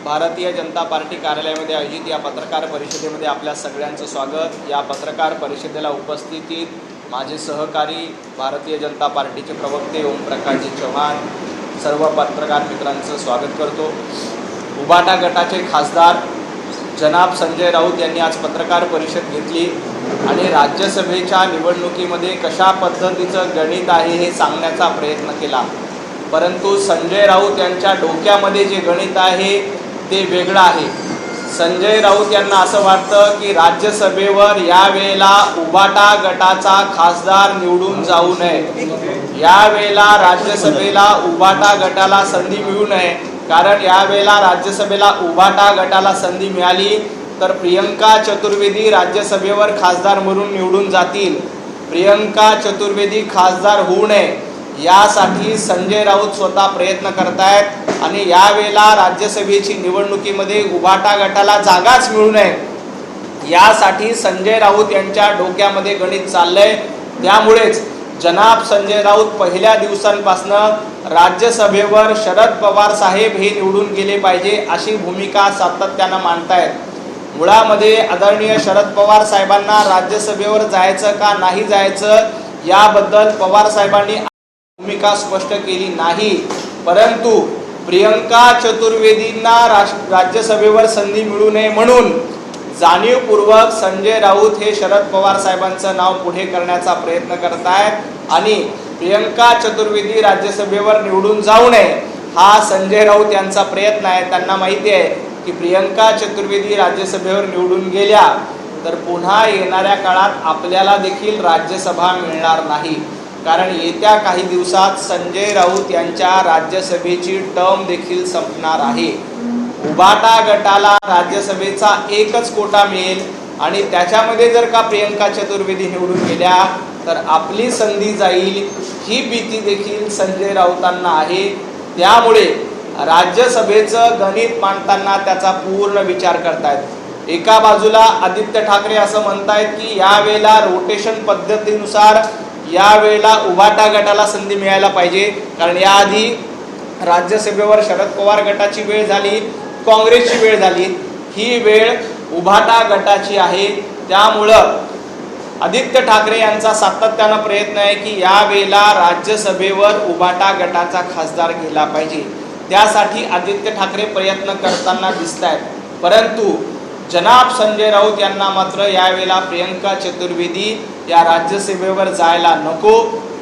Bharatiya Janata party कार्यालयामध्ये आयोजित या पत्रकार परिषदेमध्ये आपल्या सगळ्यांचं स्वागत। या पत्रकार परिषदेला उपस्थित माझे सहकारी भारतीय जनता पार्टीचे प्रवक्ते ओमप्रकाशजी चव्हाण, सर्व पत्रकार मित्रांचं स्वागत करतो। उबाटा गटाचे खासदार जनाब संजय राऊत यांनी आज पत्रकार परिषद घेतली आणि राज्यसभेच्या निवडणुकीमध्ये कशा पद्धतीचं गणित आहे हे सांगण्याचा प्रयत्न केला। परंतु संजय राऊत यांच्या डोक्यामध्ये जे गणित आहे ते वेगळं आहे। संजय राऊत यांना असं वाटतं की राज्यसभेवर यावेळेला उबाटा गटाचा खासदार निवडून जाऊ नये। यावेळेला राज्यसभेला उबाटा गटाला संधी मिळू नये, कारण यावेळेला राज्यसभेला उबाटा गटाला संधी मिळाली तर प्रियंका चतुर्वेदी राज्यसभेवर खासदार म्हणून निवडून जातील। प्रियंका चतुर्वेदी खासदार होऊ नये यासाठी संजय राऊत स्वतः प्रयत्न करतायत आणि यावेळेला राज्यसभेची निवडणुकीमध्ये उबाटा गटाला जागाच मिळू नये यासाठी संजय राऊत यांच्या डोक्यामध्ये गणित चाललंय। त्यामुळेच जनाब संजय राऊत पहिल्या दिवसांपासून राज्यसभेवर शरद पवार साहेब हे निवडून गेले पाहिजे अशी भूमिका सातत्यानं मांडतायत। मुळामध्ये आदरणीय शरद पवार साहेबांना राज्यसभेवर जायचं का नाही जायचं याबद्दल पवार साहेबांनी भूमिका स्पष्ट केली नाही, परंतु प्रियंका चतुर्वेदींना राज्यसभेवर संधी मिळू नये म्हणून जाणीवपूर्वक संजय राऊत हे शरद पवार साहेबांचं नाव पुढे करण्याचा प्रयत्न करतायत आणि प्रियंका चतुर्वेदी राज्यसभेवर निवडून जाऊ नये हा संजय राऊत यांचा प्रयत्न आहे। त्यांना माहिती आहे की प्रियंका चतुर्वेदी राज्यसभेवर निवडून गेल्या तर पुन्हा येणाऱ्या काळात आपल्याला देखील राज्यसभा मिळणार नाही, कारण येत्या काही दिवसात संजय राऊत यांच्या राज्यसभेची टर्म देखील संपणार आहे। उबाटा गटाला राज्यसभेचा एकच कोटा मिळेल आणि त्याच्यामध्ये जर का प्रियंका चतुर्वेदी निवडून गेल्या तर आपली संधी जाईल ही भीती देखील संजय राऊतांना आहे। त्यामुळे राज्यसभेचं गणित मांडताना त्याचा पूर्ण विचार करतायत। एका बाजूला आदित्य ठाकरे असं म्हणतायत की यावेळेला रोटेशन पद्धतीनुसार यावेळेला उबाटा गटाला संधी मिळायला पाहिजे, कारण याआधी राज्यसभेवर शरद पवार गटाची वेळ झाली, काँग्रेसची वेळ झाली, ही वेळ उबाटा गटाची आहे। त्यामुळं आदित्य ठाकरे यांचा सातत्यानं प्रयत्न आहे की यावेळेला राज्यसभेवर उबाटा गटाचा खासदार गेला पाहिजे। त्यासाठी आदित्य ठाकरे प्रयत्न करताना दिसत आहेत, परंतु जनाब संजय राऊत यांना मात्र यावेळेला प्रियंका चतुर्वेदी या राज्यसभेवर जायला नको।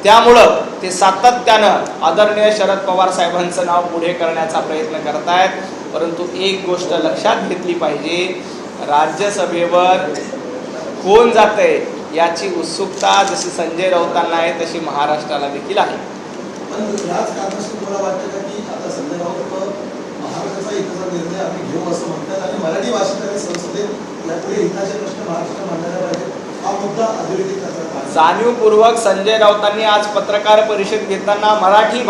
त्यामुळं ते सातत्यानं आदरणीय शरद पवार साहेबांचं नाव पुढे करण्याचा प्रयत्न करतायत। परंतु एक गोष्ट लक्षात घेतली पाहिजे, राज्यसभेवर कोण जातंय याची उत्सुकता जशी संजय राऊतांना आहे तशी महाराष्ट्राला देखील आहे। मराठी भाषेत संसदेत हिताचे प्रश्न महाराष्ट्र मांडण्यात पाहिजे हा मुद्दा अधोरेखित जाणीवपूर्वक संजय राऊतांनी आज पत्रकार परिषद घेताना मराठी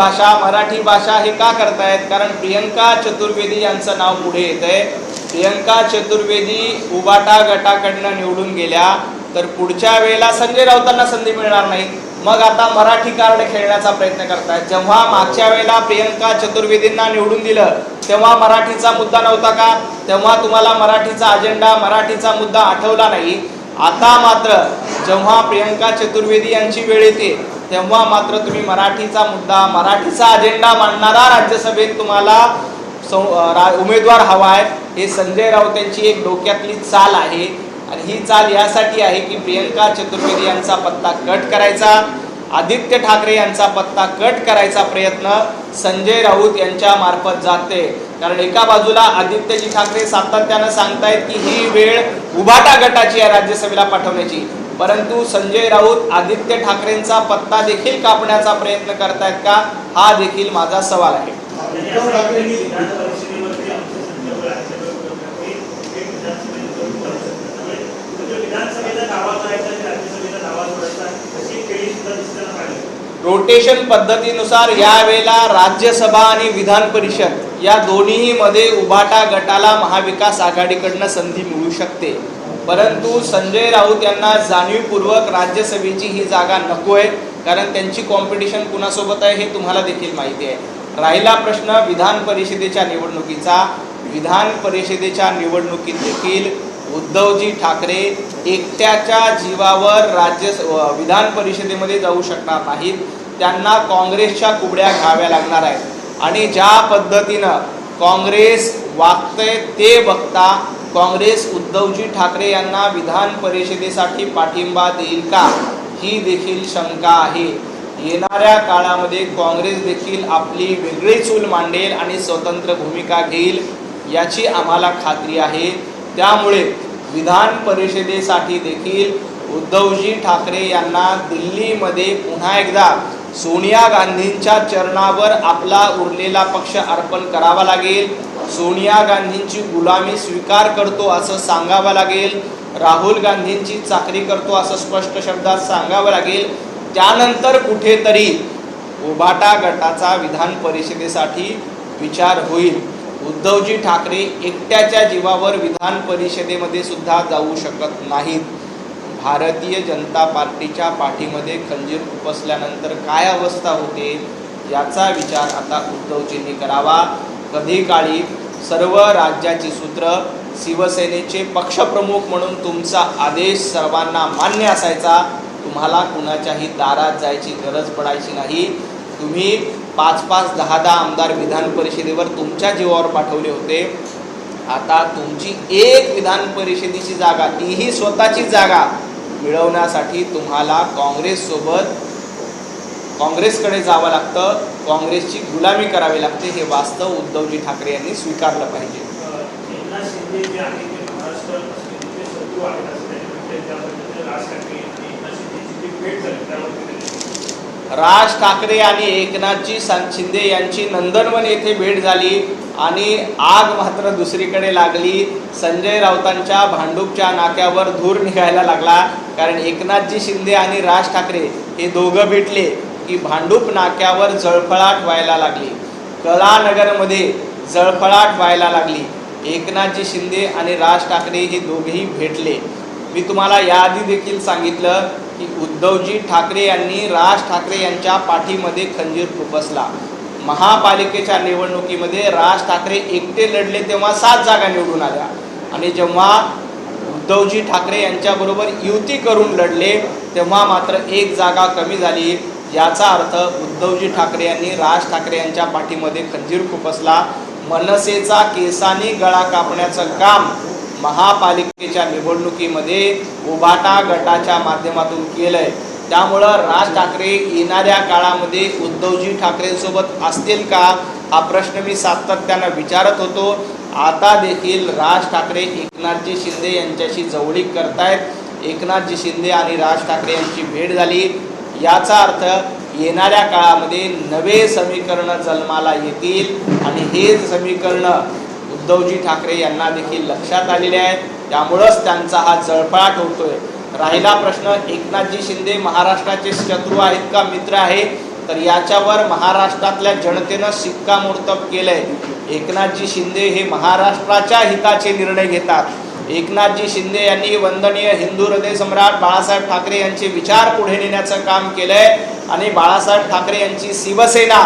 भाषा हे का करतायत, कारण प्रियंका चतुर्वेदी यांचं नाव पुढे येतंय। प्रियंका चतुर्वेदी उबाटा गटाकडनं निवडून गेल्या तर पुढच्या वेळेला संजय राऊतांना संधी मिळणार नाही, मग आता मराठी कार्ड खेळण्याचा प्रयत्न करतायत। जेव्हा मागच्या वेळेला प्रियंका चतुर्वेदींना निवडून दिलं तेव्हा मराठीचा मुद्दा नव्हता का? तेव्हा तुम्हाला मराठीचा अजेंडा मराठीचा मुद्दा आठवला नाही। आता मात्र जेव्हा प्रियंका चतुर्वेदी यांची वेळ येते तेव्हा मात्र तुम्ही मराठीचा मुद्दा मराठीचा अजेंडा मांडणारा राज्यसभेत तुम्हाला उमेदवार हवा आहे। हे संजय राऊत यांची एक डोक्यातली चाल आहे आणि ही चाल यासाठी आहे की प्रियंका चतुर्वेदी यांचा पत्ता कट करायचा, आदित्य ठाकरे यांचा पत्ता कट करायचा प्रयत्न संजय राऊत यांच्या मार्फत जाते। कारण एका बाजूला आदित्यजी ठाकरे सातत्यानं सांगतायत की ही वेळ उबाटा गटाची आहे राज्यसभेला पाठवण्याची, परंतु संजय राऊत आदित्य ठाकरेंचा पत्ता देखील कापण्याचा प्रयत्न करतायत का हा देखील माझा सवाल आहे। रोटेशन पद्धतीनुसार यावेळेला राज्यसभा आणि विधान परिषद या दोन्ही मध्ये उबाटा गटाला महाविकास आघाडीकडनं संधी मिळू शकते, परंतु संजय राऊत यांना जाणीवपूर्वक राज्यसभेची ही जागा नकोय, कारण त्यांची कॉम्पिटिशन कुणासोबत आहे हे तुम्हाला देखील माहिती आहे। राहिला प्रश्न विधान परिषदेच्या निवडणुकीचा, विधान परिषदेच्या निवडणुकीत देखील उद्धवजी ठाकरे एकट्याच्या जीवावर विधान परिषदेमध्ये जाऊ शकणार नाहीत. त्यांना काँग्रेसच्या कुबड्या घ्याव्या लागणार आहेत आणि ज्या पद्धतीनं काँग्रेस वागते ते बघता काँग्रेस उद्धवजी ठाकरे यांना विधान परिषदेसाठी पाठिंबा देईल का, ही देखील शंका आहे. येणाऱ्या काळामध्ये काँग्रेस देखील आपली वेगळी चूल मांडेल आणि स्वतंत्र भूमिका घेईल याची आम्हाला खात्री आहे. त्यामुळे विधान परिषदेसाठी देखील उद्धवजी ठाकरे यांना दिल्लीमध्ये पुन्हा एकदा सोनिया गांधींच्या चरणावर आपला उरलेला पक्ष अर्पण करावा लागेल. सोनिया गांधींची गुलामी स्वीकार करतो असं सांगावं लागेल. राहुल गांधींची चाकरी करतो असं स्पष्ट शब्दात सांगावं लागेल. त्यानंतर कुठेतरी उभाटा गटाचा विधान परिषदेसाठी विचार होईल. उद्धवजी ठाकरे एकट्याच्या जीवावर विधान परिषदेमध्ये सुद्धा जाऊ शकत नाहीत. भारतीय जनता पार्टीच्या पाठीमध्ये खंजीर खुपसल्यानंतर काय अवस्था होते याचा विचार आता उद्धवजींनी करावा. कधी काळी सर्व राज्याची सूत्र शिवसेनेचे पक्षप्रमुख म्हणून तुमचा आदेश सर्वांना मान्य असायचा. तुम्हाला कुणाच्याही दारात जायची गरज पडायची नाही. तुम्ही 5-5, 10-10 आमदार विधान परिषदेवर तुमच्या जीवावर पाठवले होते. आता तुमची एक विधान परिषदेची जागा, तीही स्वतःची जागा मिळवण्यासाठी तुम्हाला काँग्रेसकडे जावं लागतं. काँग्रेसची गुलामी करावी लागते. हे वास्तव उद्धवजी ठाकरे यांनी स्वीकारलं पाहिजे. राज ठाकरे आणि एकनाथजी शिंदे यांची नंदनवन येथे भेट झाली आणि आग मात्र दुसरीकडे लागली. संजय राऊतांच्या भांडूपच्या नाक्यावर धूर निघायला लागला. कारण एकनाथजी शिंदे आणि राज ठाकरे हे दोघं भेटले की भांडूप नाक्यावर जळफळाट व्हायला लागली. कलानगरमध्ये जळफळाट व्हायला लागली. एकनाथजी शिंदे आणि राज ठाकरे हे दोघेही भेटले. मी तुम्हाला याआधी देखील सांगितलं की उद्धवजी ठाकरे यांनी राज ठाकरे यांच्या पाठीमध्ये खंजीर खुपसला. महापालिकेच्या निवडणुकीमध्ये राज ठाकरे एकटे लढले तेव्हा 7 जागा निवडून आल्या आणि जेव्हा उद्धवजी ठाकरे यांच्याबरोबर युती करून लढले तेव्हा मात्र 1 जागा कमी झाली. याचा अर्थ उद्धवजी ठाकरे यांनी राज ठाकरे यांच्या पाठीमध्ये खंजीर खुपसला. मनसेचा केसानी गळा कापण्याचं काम महापालिकेच्या निवडणुकीमध्ये उभाटा गटाच्या माध्यमातून केलंय. त्यामुळं राज ठाकरे येणाऱ्या काळामध्ये उद्धवजी ठाकरेंसोबत असतील का, हा प्रश्न मी सातत्यानं विचारत होतो. आता देखील राज ठाकरे एकनाथजी शिंदे यांच्याशी जवळीक करतायत. एकनाथजी शिंदे आणि राज ठाकरे यांची भेट झाली. याचा अर्थ येणाऱ्या काळामध्ये नवे समीकरण जन्माला येतील आणि हे समीकरण उद्धवजी ठाकरे यांना देखील लक्षात आलेले आहेत. त्यामुळंच त्यांचा हा जळफळाट होतोय. राहिला प्रश्न एकनाथजी शिंदे महाराष्ट्राचे शत्रू आहेत का मित्र आहे, तर याच्यावर महाराष्ट्रातल्या जनतेनं शिक्कामोर्तब केलंय. एकनाथजी शिंदे हे महाराष्ट्राच्या हिताचे निर्णय घेतात. एकनाथजी शिंदे यांनी वंदनीय हिंदू हृदय सम्राट बाळासाहेब ठाकरे यांचे विचार पुढे नेण्याचं काम केलंय आणि बाळासाहेब ठाकरे यांची शिवसेना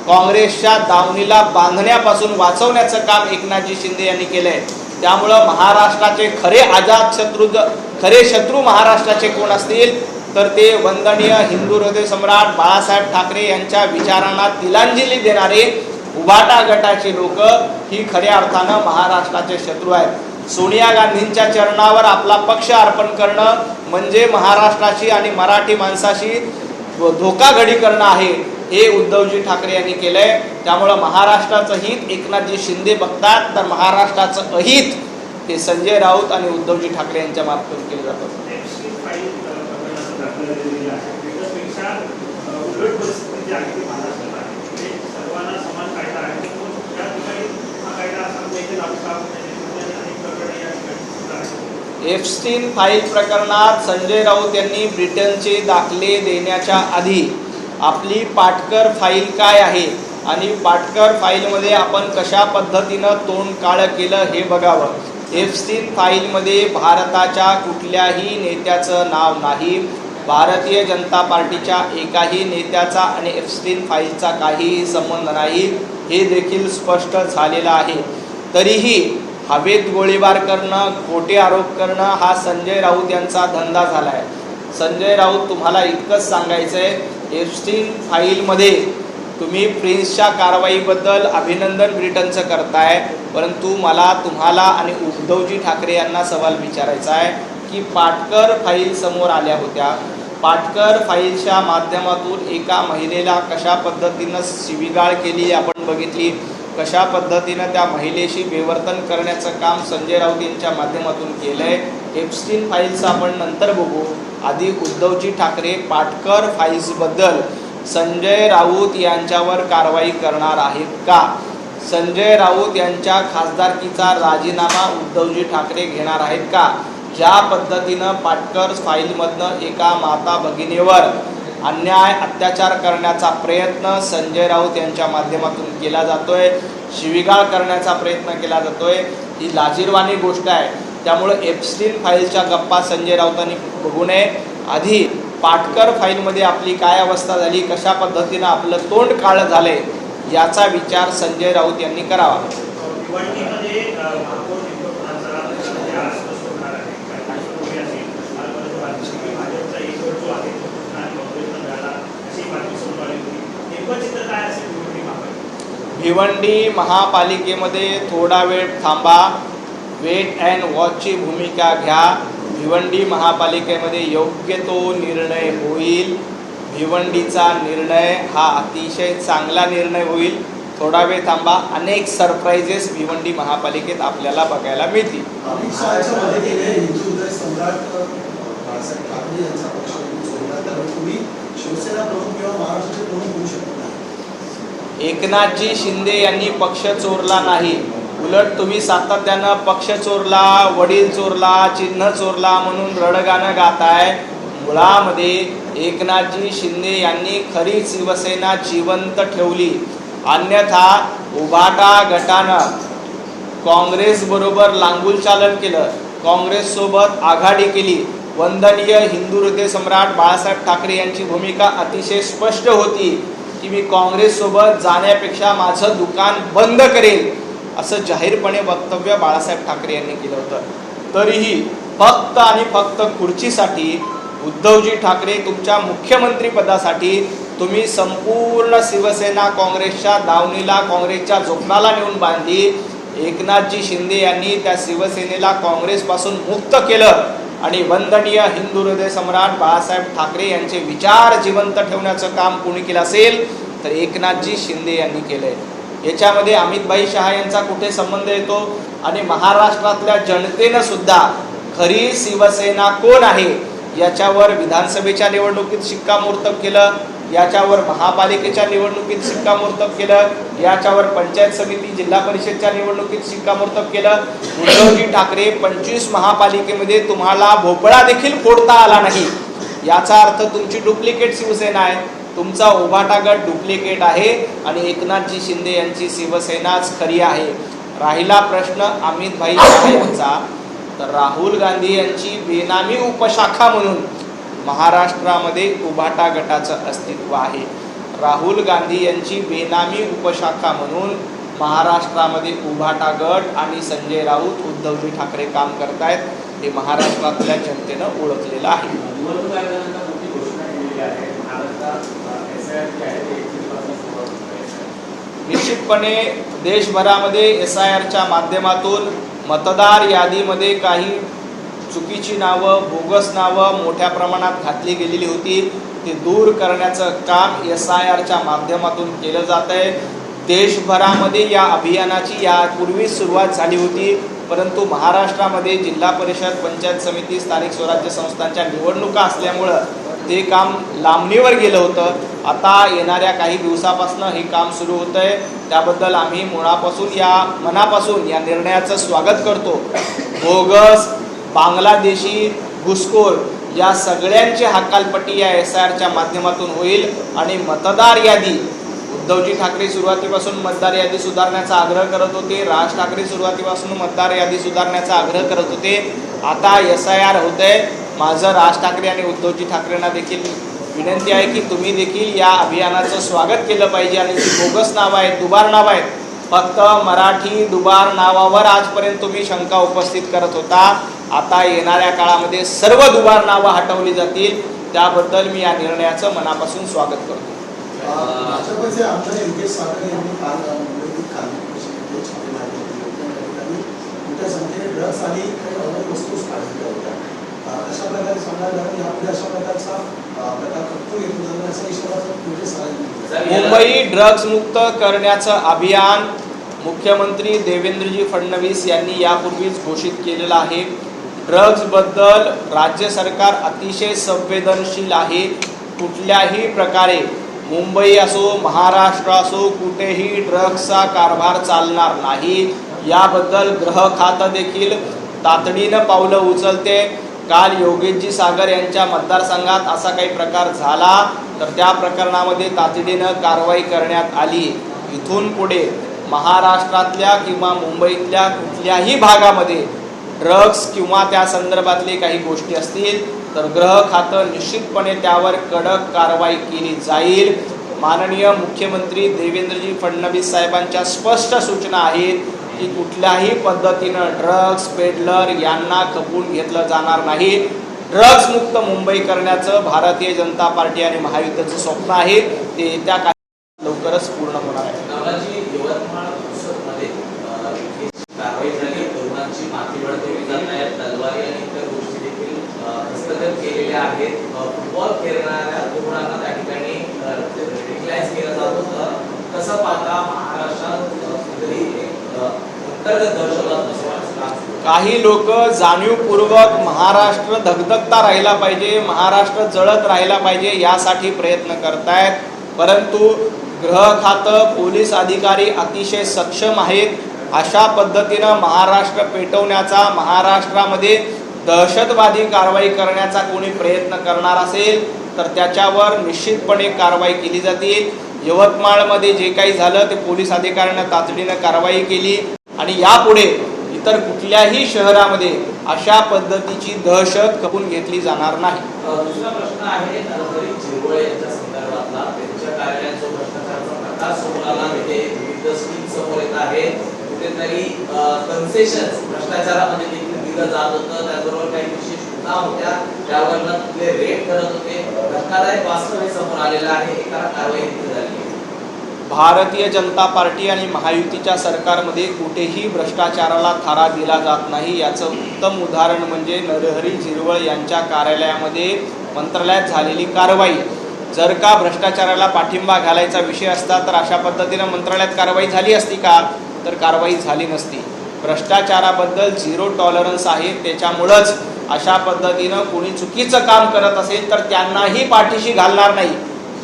काँग्रेसच्या दावणीला बांधण्यापासून वाचवण्याचं काम एकनाथजी शिंदे यांनी केलंय. त्यामुळं महाराष्ट्राचे खरे शत्रू महाराष्ट्राचे कोण असतील तर ते वंदनीय हिंदू हृदय सम्राट बाळासाहेब ठाकरे यांच्या विचारांना तिलांजली देणारे उभाटा गटाचे लोक ही खऱ्या अर्थानं महाराष्ट्राचे शत्रू आहेत. सोनिया गांधींच्या चरणावर आपला पक्ष अर्पण करणं म्हणजे महाराष्ट्राची आणि मराठी माणसाशी धोकाधडी करणं आहे, हे उद्धवजी ठाकरे यांनी केलंय. त्यामुळं महाराष्ट्राचं हित एकनाथजी शिंदे बघतात तर महाराष्ट्राचं अहित हे संजय राऊत आणि उद्धवजी ठाकरे यांच्या मार्फत केलं जातं. एप्स्टीन फाईल प्रकरणात संजय राऊत यांनी ब्रिटनचे दाखले देण्याच्या आधी आपली पाटकर फाईल काय आहे आणि पाटकर फाईलमध्ये आपण कशा पद्धतीनं तोंड काळं केलं हे बघावं. एप्स्टीन फाईलमध्ये भारताच्या कुठल्याही नेत्याचं नाव नाही. भारतीय जनता पार्टीच्या एकाही नेत्याचा आणि एप्स्टीन फाईलचा काहीही संबंध नाही, हे देखील स्पष्ट झालेलं आहे. तरीही हवेत गोळीबार करणं, खोटे आरोप करणं हा संजय राऊत यांचा धंदा झाला आहे. संजय राऊत, तुम्हाला इतकंच सांगायचं आहे, एप्स्टीन फाईलमध्ये तुम्ही प्रिन्सच्या कारवाईबद्दल अभिनंदन ब्रिटनचं करताय, परंतु मला तुम्हाला आणि उद्धवजी ठाकरे यांना सवाल विचारायचा आहे की पाटकर फाईल समोर आल्या होत्या. पाटकर फाईलच्या माध्यमातून एका महिलेला कशा पद्धतीनं शिवीगाळ केली आपण बघितली, कशा पद्धतीनं त्या महिलेशी बेवर्तन करण्याचं काम संजय राऊत यांच्या माध्यमातून केलं आहे. एप्स्टीन फाईल्स आपण नंतर बघू. आधी उद्धवजी ठाकरे पाटकर फाईल्सबद्दल संजय राऊत यांच्यावर कारवाई करणार आहेत का? संजय राऊत यांच्या खासदारकीचा राजीनामा उद्धवजी ठाकरे घेणार आहेत का? ज्या पद्धतीनं पाटकर फाईलमधनं एका माता भगिनीवर अन्याय अत्याचार करण्याचा प्रयत्न संजय राऊत यांच्या माध्यमातून केला जातोय, शिवीगाळ करण्याचा प्रयत्न केला जातोय, ही लाजिरवाणी गोष्ट आहे. त्यामुळे एप्स्टीन फाईलच्या गप्पा संजय राऊतांनी बघू नये. आधी पाटकर फाईलमध्ये आपली काय अवस्था झाली, कशा पद्धतीनं आपलं तोंड काळं झालंय याचा विचार संजय राऊत यांनी करावा. भिवंडी महापालिकेमध्ये थोडा वेळ थांबा, वेट अँड वॉचची भूमिका घ्या. भिवंडी महापालिकेमध्ये योग्य तो निर्णय होईल. भिवंडीचा निर्णय हा अतिशय चांगला निर्णय होईल. थोडा वेळ थांबा, अनेक सरप्राइजेस भिवंडी महापालिकेत आपल्याला बघायला मिळतील. अमित शहाच्या मदतीने हिंदू सम्राट बाळासाहेब ठाकरे यांचा पक्ष सोडला, त्यामुळे तुम्ही शिवसेना प्रमुख किंवा महाराष्ट्राचे प्रमुख होऊ शकत नाही. एकनाथजी शिंदे यांनी पक्ष चोरला नाही, उलट तुम्ही सातत्यानं पक्ष चोरला, वडील चोरला, चिन्ह चोरला म्हणून रडगाणं गाताय. मुळामध्ये एकनाथजी शिंदे यांनी खरी शिवसेना जिवंत ठेवली. अन्यथा उभाटा गटानं काँग्रेसबरोबर लांगुल चालन केलं, काँग्रेससोबत आघाडी केली. वंदनीय हिंदू हृदय सम्राट बाळासाहेब ठाकरे यांची भूमिका अतिशय स्पष्ट होती की मी काँग्रेससोबत जाण्यापेक्षा माझं दुकान बंद करेल, असं जाहीरपणे वक्तव्य बाळासाहेब ठाकरे यांनी केलं होतं. तरीही फक्त आणि फक्त खुर्चीसाठी उद्धवजी ठाकरे तुमच्या मुख्यमंत्रीपदासाठी तुम्ही संपूर्ण शिवसेना काँग्रेसच्या दावणीला, काँग्रेसच्या जोखनाला नेऊन बांधली. एकनाथजी शिंदे यांनी त्या शिवसेनेला काँग्रेसपासून मुक्त केलं आणि वंदनीय हिंदू हृदय सम्राट बाळासाहेब ठाकरे यांचे विचार जिवंत ठेवण्याचं काम कोणी केलं असेल तर एकनाथजी शिंदे यांनी केलंय. याच्यामध्ये अमितभाई शहा यांचा कुठे संबंध येतो? आणि महाराष्ट्रातल्या जनतेनं सुद्धा खरी शिवसेना कोण आहे याच्यावर विधानसभेच्या निवडणुकीत शिक्कामोर्तब केलं, याच्यावर महापालिकेच्या निवडणुकीत शिक्कामोर्तब केलं, याच्यावर पंचायत समिती, जिल्हा परिषदच्या निवडणुकीत शिक्कामोर्तब केलं. उद्धवजी ठाकरे 25 महापालिकेमध्ये तुम्हाला भोपळा देखील फोडता आला नाही, याचा अर्थ तुमची डुप्लिकेट शिवसेना आहे, तुमचा उभाटा गट डुप्लिकेट आहे आणि एकनाथजी शिंदे यांची शिवसेनाच खरी आहे. राहिला प्रश्न अमितभाई शहा यांचा, तर राहुल गांधी यांची बेनामी उपशाखा म्हणून महाराष्ट्रामध्ये उभाटा गटाचं अस्तित्व आहे. राहुल गांधी यांची बेनामी उपशाखा म्हणून महाराष्ट्रामध्ये उभाटा गट आणि संजय राऊत, उद्धवजी ठाकरे काम करतायत, हे महाराष्ट्रातल्या जनतेनं ओळखलेलं आहे. निश्चितपणे देशभरामध्ये SIRच्या माध्यमातून मतदार यादीमध्ये काही चुकीची नावं, बोगस नावं मोठ्या प्रमाणात घातली गेलेली होती, ते दूर करण्याचं काम SIRच्या माध्यमातून केलं जात आहे. देशभरामध्ये या अभियानाची यापूर्वी सुरुवात झाली होती, परंतु महाराष्ट्रामध्ये जिल्हा परिषद, पंचायत समिती, स्थानिक स्वराज्य संस्थांच्या निवडणुका असल्यामुळं ते काम लांबणीवर गेलं होतं. आता येणाऱ्या काही दिवसापासून हे काम सुरू होतं आहे, त्याबद्दल आम्ही मनापासून या निर्णयाचं स्वागत करतो. बोगस, बांगलादेशी, घुसखोर या सगळ्यांची हकालपट्टी या SIRच्या माध्यमातून होईल आणि मतदार यादी, उद्धवजी ठाकरे सुरुवातीपासून मतदार यादी सुधारण्याचा आग्रह करत होते, राज ठाकरे सुरुवातीपासून मतदार यादी सुधारण्याचा आग्रह करत होते, आता SIR होत आहे. माझं राज ठाकरे आणि उद्धवजी ठाकरेंना देखील विनंती आहे की तुम्ही देखील या अभियानाचं स्वागत केलं पाहिजे आणि जी बोगस नावं आहेत, दुबार नावं आहेत, फक्त मराठी दुबार नावावर आजपर्यंत तुम्ही शंका उपस्थित करत होता. आता येणाऱ्या काळामध्ये सर्व दुबार नावं हटवली जातील. त्याबद्दल मी या निर्णयाचं मनापासून स्वागत करतो. भाजपचे आमदार योगेश सागर यांनी काल मुंबईतील खासगी परिषदेमध्ये छापे मारले होते आणि मोठ्या संख्येने ड्रग्ज आणि काही अवैध वस्तू आढळल्या होत्या. अशा प्रकारे सांगायला यापुढे अशा प्रकारचा प्रकार खपवून येतो जाणार असा इशारा योगेश सागर यांनी मुंबई ड्रग्ज मुक्त करण्याचं अभियान मुख्यमंत्री देवेंद्रजी फडणवीस यांनी यापूर्वीच घोषित केलेलं आहे. ड्रग्जबद्दल राज्य सरकार अतिशय संवेदनशील आहे. कुठल्याही प्रकारे मुंबई असो महाराष्ट्र असो कुठेही ड्रग्सचा कारभार चालणार नाही. याबद्दल गृह खातं देखील तातडीनं पावलं उचलते. काल योगेशजी सागर यांच्या मतदारसंघात असा काही प्रकार झाला तर त्या प्रकरणामध्ये तातडीनं कारवाई करण्यात आली. इथून पुढे महाराष्ट्रातल्या किंवा मुंबईतल्या कुठल्याही भागामध्ये ड्रग्स किंवा त्या संदर्भातले काही गोष्टी असतील तर गृह खातं निश्चितपणे त्यावर कडक कारवाई केली जाईल. माननीय मुख्यमंत्री देवेंद्रजी फडणवीस साहेबांच्या स्पष्ट सूचना आहेत की कुठल्याही पद्धतीनं ड्रग्स पेडलर यांना खपवून घेतलं जाणार नाही. ड्रग्स मुक्त मुंबई करण्याचं भारतीय जनता पार्टी आणि महायुतीचं स्वप्न आहे. ते येत्या काही लवकरच पूर्ण होणार आहे. कारवाई झाली. तरुणांची माती वळवली जात आहे. तलवारी आणि इतर गोष्टी देखील हस्तगत केलेल्या आहेत. फुटबॉल खेळणाऱ्या तरुणांना त्या ठिकाणी रिक्लाइज केलं जात होतं. कसं पाहता महाराष्ट्रात तरी अंतर्गत दहशतवाद काही लोक जाणीवपूर्वक महाराष्ट्र धगधगता राहिला पाहिजे, महाराष्ट्र जळत राहिला पाहिजे यासाठी प्रयत्न करतायत. परंतु गृह खातं पोलीस अधिकारी अतिशय सक्षम आहेत. अशा पद्धतीनं महाराष्ट्र पेटवण्याचा महाराष्ट्रामध्ये दहशतवादी कारवाई करण्याचा कोणी प्रयत्न करणार असेल तर त्याच्यावर निश्चितपणे कारवाई केली जाते. यवतमाळमध्ये जे काही झालं ते पोलीस अधिकाऱ्यांना तातडीनं कारवाई केली आणि यापुढे इतर कुठल्याही शहरामध्ये अशा पद्धतीची दहशत खपवून घेतली जाणार नाही. दुसरा प्रश्न आहे नरहरी झिरवळ यांच्या संदर्भातला. त्यांच्या कार्यालयात जो भ्रष्टाचाराचा प्रकार समोर आला ते विविध स्कीम समोर येत आहेत. कुठेतरी कन्सेशन्स भ्रष्टाचारामध्ये देखील दिलं जात होतं. त्याबरोबर काही विशेष योजना होत्या त्यावरनं तिथले रेट करत होते. धक्कादायक वास्तव हे समोर आलेलं आहे. एका कारवाई झाली आहे. भारतीय जनता पार्टी आणि महायुतीच्या सरकारमध्ये कुठेही भ्रष्टाचाराला थारा दिला जात नाही. याचं उत्तम उदाहरण म्हणजे नरहरी झिरवळ यांच्या कार्यालयामध्ये मंत्रालयात झालेली कारवाई. जर का भ्रष्टाचाराला पाठिंबा घालायचा विषय असता तर अशा पद्धतीनं मंत्रालयात कारवाई झाली असती का? तर कारवाई झाली नसती. भ्रष्टाचाराबद्दल झिरो टॉलरन्स आहे. त्याच्यामुळंच अशा पद्धतीनं कोणी चुकीचं काम करत असेल तर त्यांनाही पाठीशी घालणार नाही.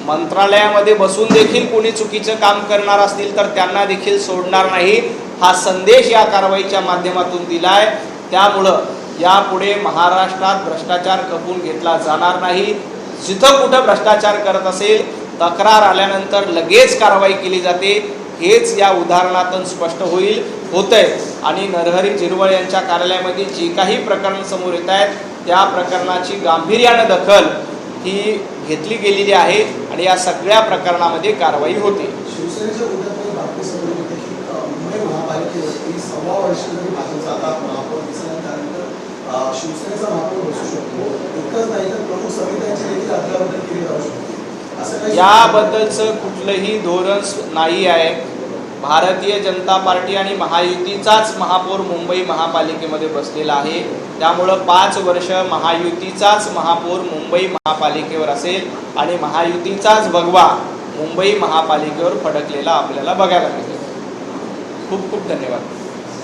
मंत्रालयामध्ये बसून देखील कोणी चुकीचं काम करणार असतील तर त्यांना देखील सोडणार नाही. हा संदेश या कारवाईच्या माध्यमातून दिलाय. त्यामुळं यापुढे महाराष्ट्रात भ्रष्टाचार खपवून घेतला जाणार नाही. जिथं कुठं भ्रष्टाचार करत असेल तक्रार आल्यानंतर लगेच कारवाई केली जाते. हेच या उदाहरणातून स्पष्ट होतंय. आणि नरहरी झिरवळ यांच्या कार्यालयामध्ये जी काही प्रकरण समोर येत आहेत त्या प्रकरणाची गांभीर्यानं दखल ही घेतली गेलेली आहे आणि या सगळ्या प्रकरणामध्ये कारवाई होते. शिवसेनेच्या उद्यामध्ये बातमी समोर येते की मुंबई महापालिकेवरती 6 वर्ष जरी भाजपचा आता महापौर दिसला त्यानंतर शिवसेनेचा महापौर बसू शकतो. इतकंच नाही तर प्रमुख समित्यांची देखील अदलाबदल केली जाऊ शकते. याबद्दलचं कुठलंही धोरण नाही आहे. भारतीय जनता पार्टी आणि महायुतीचाच महापौर मुंबई महापालिकेमध्ये बसलेला आहे. त्यामुळं 5 वर्ष महायुतीचाच महापौर मुंबई महापालिकेवर असेल आणि महायुतीचाच भगवा मुंबई महापालिकेवर फडकलेला आपल्याला बघायला मिळेल. खूप खूप धन्यवाद.